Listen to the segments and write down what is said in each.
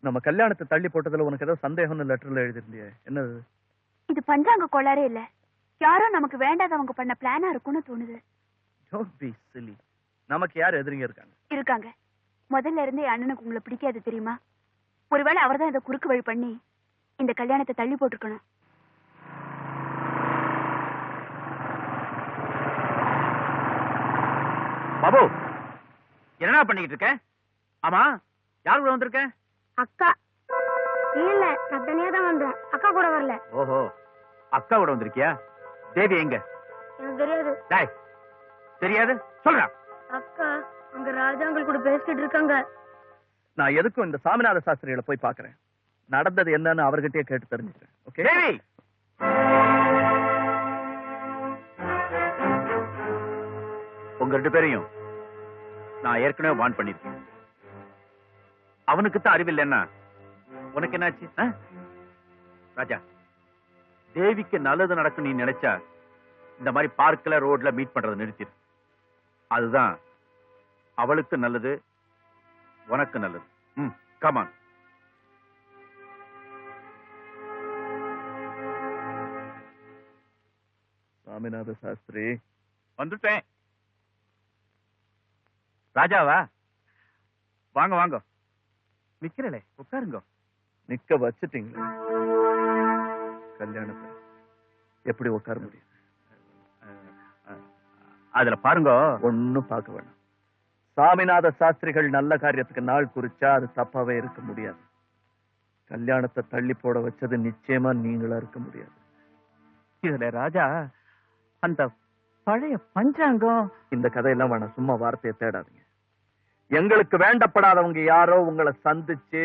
நம்ம கல்யாணத்தை தள்ளி போட்டதுல உனக்கு ஏதோ சந்தேகம்னு லெட்டர்ல எழுதிருந்தியே, என்னது? இது பஞ்சாங்க கோளாறே இல்ல, யாரோ நமக்கு வேண்டாதவங்க பண்ண பிளானா இருக்கும்னு தோணுது. Don't be silly. நமக்கு யார் எதிரிங்க இருக்காங்க. முதல்ல இருந்தே அண்ணனுக்கு உங்களை பிடிக்காது தெரியுமா? ஒருவேளை அவர்தான் இதை குறுக்கு வழி பண்ணி இந்த கல்யாணத்தை தள்ளி போட்டிருக்கணும். பாபு, என்ன பண்ணிக்கிட்டு இருக்க? ஆமா, யார் கூட வந்திருக்க? அக்கா. இல்ல, நான் தனியா தான் வந்தேன், அக்கா கூட வரல. ஓஹோ, அக்கா கூட வந்திருக்கியா? தேவி எங்க? எனக்கு தெரியாது. டேய், தெரியாது சொல்றா. அக்கா அங்க ராஜாங்கள் கூட பேசிட்டு இருக்காங்க. நான் எதுக்கும் இந்த சாமிநாத சாஸ்திரிகளை போய் பாக்குறேன். நடந்தது என்னன்னு அவர்கிட்டயே கேட்டு தெரிஞ்சுக்கிறேன். ஓகே தேவி, உங்க 2 பேரையும் நான் ஏற்கனவே வார்ன் பண்ணிருக்கேன். அவனுக்கு தான் அறிவில்லைன்னா உனக்கு என்னாச்சு? ராஜா, தேவிக்கு நல்லது நடக்கும் நீ நினைச்சா இந்த மாதிரி பார்க்ல ரோட்ல மீட் பண்றதை நிறுத்திடு. அதுதான் அவளுக்கு நல்லது, உனக்கு நல்லது. கமான். சாமிநாத சாஸ்திரி, வந்துட்டேன். ராஜாவா? வாங்க வாங்க. நிக்கிறே, உட்காருங்க. நிக்க வச்சுட்டீங்களா? கல்யாணத்தை எப்படி உட்கார முடியும்? அதுல பாருங்க, ஒன்னும் பார்க்க வேண்டாம். சாமிநாத சாஸ்திரிகள் நல்ல காரியத்துக்கு நாள் குறிச்சா அது தப்பாவே இருக்க முடியாது. கல்யாணத்தை தள்ளி போட வச்சது நிச்சயமா நீங்களா இருக்க முடியாது. இதுல ராஜா அந்த பழைய பஞ்சாங்கம், இந்த கதையெல்லாம் வேணாம், சும்மா வார்த்தையை தேடாதீங்க. எங்களுக்கு வேண்டப்படாதவங்க யாரோ உங்களை சந்திச்சு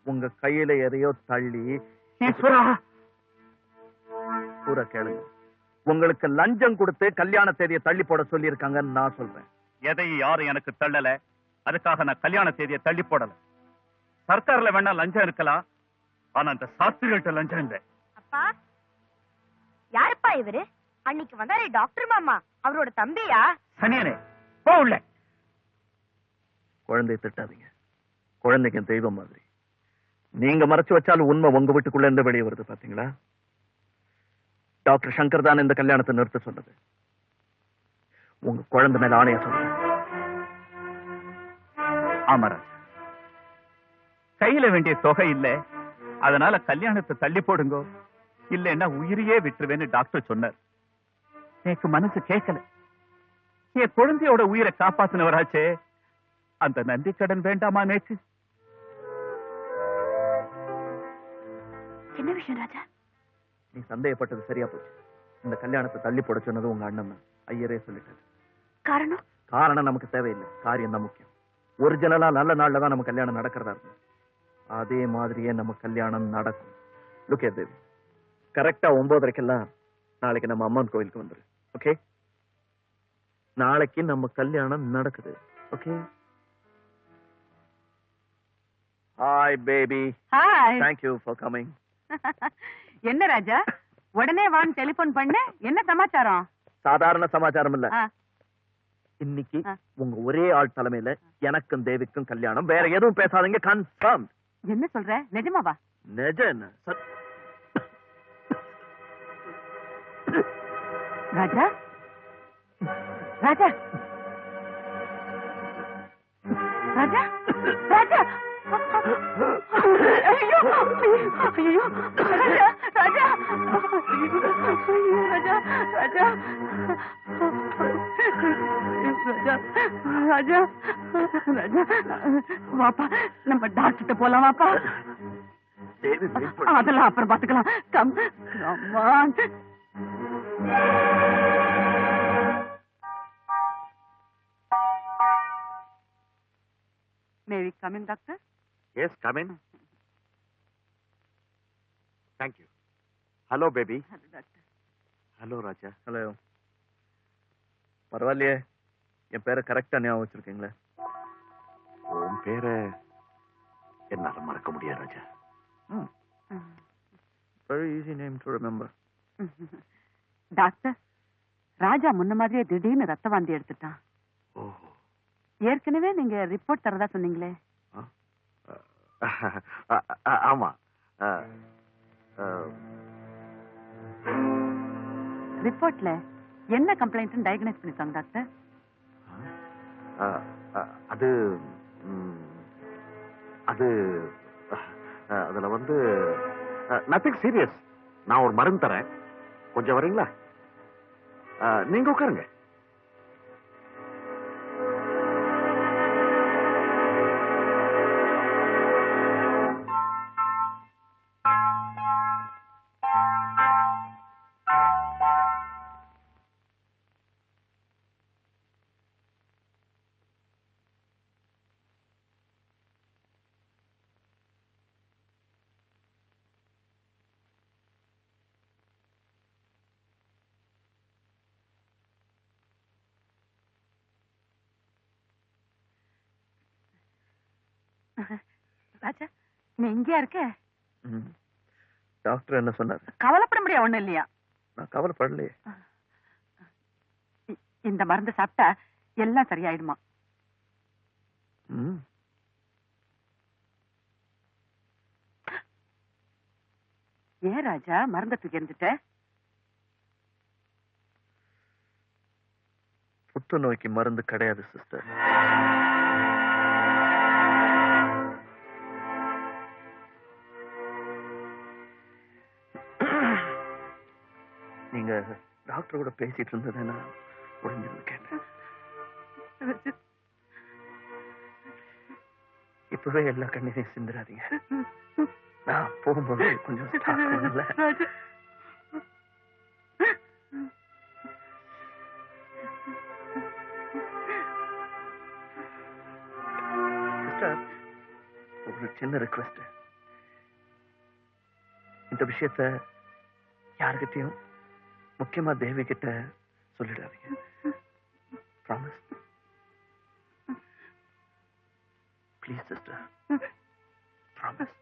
உங்க கையில எதையோ தள்ளி பூரா கேளுங்க. உங்களுக்கு லஞ்சம் கொடுத்து கல்யாண தேதியை தள்ளி போட சொல்லி இருக்காங்கன்னு நான் சொல்றேன். எதையும் யாரும் எனக்கு தள்ளல, அதுக்காக நான் கல்யாண தேதியை தள்ளி போடல. சர்க்கார்ல வேணா லஞ்சம் இருக்கலாம், ஆனா அந்த சாஸ்திரிகள்ட்ட லஞ்சம் இல்லை. அப்பா, யாருப்பா இவரு? அன்னைக்கு வந்தாரே டாக்டர் மாமா, அவரோட தம்பியா? சனியனே, போ உள்ள. குழந்தையை திட்டாதீங்க, குழந்தைக்கு தெய்வம் மாதிரி. நீங்க மறைச்சு வச்சாலும் உண்மை உங்க வீட்டுக்குள்ள இருந்து வெளியே வருது. பாத்தீங்களா? டாக்டர் சங்கர் தான் இந்த கல்யாணத்தை நிறுத்த சொன்னது. உங்க குழந்தை மேல ஆணைய சொல்றேன். ஆமராஜ், கையில வேண்டிய தொகை இல்ல, அதனால கல்யாணத்தை தள்ளி போடுங்க, இல்லைன்னா உயிரையே விட்டுருவேன்னு டாக்டர் சொன்னார். எனக்கு மனசு கேட்கல. என் குழந்தையோட உயிரை காப்பாத்தினவராச்சே, அந்த நன்றி கடன் வேண்டாமா நேற்று? என்ன விஷயம் ராஜா? நீ சந்தேகப்பட்டது சரியா போச்சு. இந்த கல்யாணத்தை தள்ளி போட சொன்னது உங்க அண்ணன் தான். ஐயரே சொல்லிட்டாரு. காரணம் நமக்கு தேவையில்லை, காரியம் தான் முக்கியம். ஒரிஜினலா நல்ல நாள்ல தான் நம்ம கல்யாணம் நடக்கிறதா இருக்கும். அதே மாதிரியே நம்ம கல்யாணம் நடக்கும். Look at this. கரெக்டா 9:30க்கெல்லாம் நாளைக்கு நம்ம அம்மன் கோயிலுக்கு வந்துரு. ஓகே? நாளைக்கு நம்ம கல்யாணம் நடக்குது. Okay? Hi baby. Hi. Thank you for coming. என்ன ராஜா, உடனே வான்னு டெலிபோன் பண்ண, என்ன சமாச்சாரம்? சாதாரண சமாச்சாரம் இல்ல. இன்னைக்கு உங்க ஒரே ஆள் தலைமையில எனக்கும் தேவிக்கும் கல்யாணம். வேற எதுவும் பேசாதீங்க, கன்ஃபார்ம். என்ன சொல்ற, நிஜமாவா? நிஜம். ராஜா, ராஜா, ராஜா, ராஜா, ஐயோ, ஐயோ, ராஜா, ராஜா, ராஜா, ராஜா, ராஜா, ராஜா, வாப்பா, நம்ம டாக்டர் போலாம் வாப்பா. அதெல்லாம் அப்புறம் பாத்துக்கலாம். Come on. May we come in, doctor? Yes, come in. Thank you. Hello, baby. Hello, doctor. Hello, Raja. Hello. பரவாயில்லையே, என் பேரை கரெக்டா ஞாபகம் வச்சிருக்கீங்களே. உன் பேரை என்னால மறக்க முடியாது Raja. Very easy name to remember. Doctor, Raja முன்ன மாதிரியே திடீர்னு ரத்த வாந்தி எடுத்துட்டான். ஏற்கனவே நீங்க ரிப்போர்ட் தரதா சொன்னீங்களே. ஆமா. ரிப்போர்ட்ல என்ன கம்ப்ளைண்ட் டயக்னைஸ் பண்ணிருக்காங்க டாக்டர்? அது அது அதுல வந்து நத்திங் சீரியஸ். நான் ஒரு மருந்து தரேன், கொஞ்சம் வரீங்களா? நீங்க உட்காருங்க. ராஜா, நீ எங்கேயா இருக்க? டாக்டர் என்ன சொன்னாரு? கவலைப்பட முடியாது, ஒண்ணு இல்லையா? நான் கவலைப்படலையே. இந்த மருந்து சாப்பிட்டா எல்லாம் சரியாயிடுமா? ஏன் ராஜா மருந்தை தூக்கி எறிஞ்சிட்ட? புற்றுநோய்க்கு மருந்து கிடையாது சிஸ்டர். நீங்க டாக்டர் கூட பேசிட்டு இருந்ததை நான் புரிஞ்சிருந்து கேட்டேன். இப்பவே எல்லா கண்ணீரையும் சிந்துறாதீங்க. நான் போகும்போது கொஞ்சம் stop பண்ணுங்களேன். சிஸ்டர், ஒரு சின்ன ரிக்வெஸ்ட். இந்த விஷயத்த யாருக்கிட்டையும், முக்கியமா தேவி கிட்ட சொல்லிடாதீங்க. ப்ராமிஸ். Please sister, promise.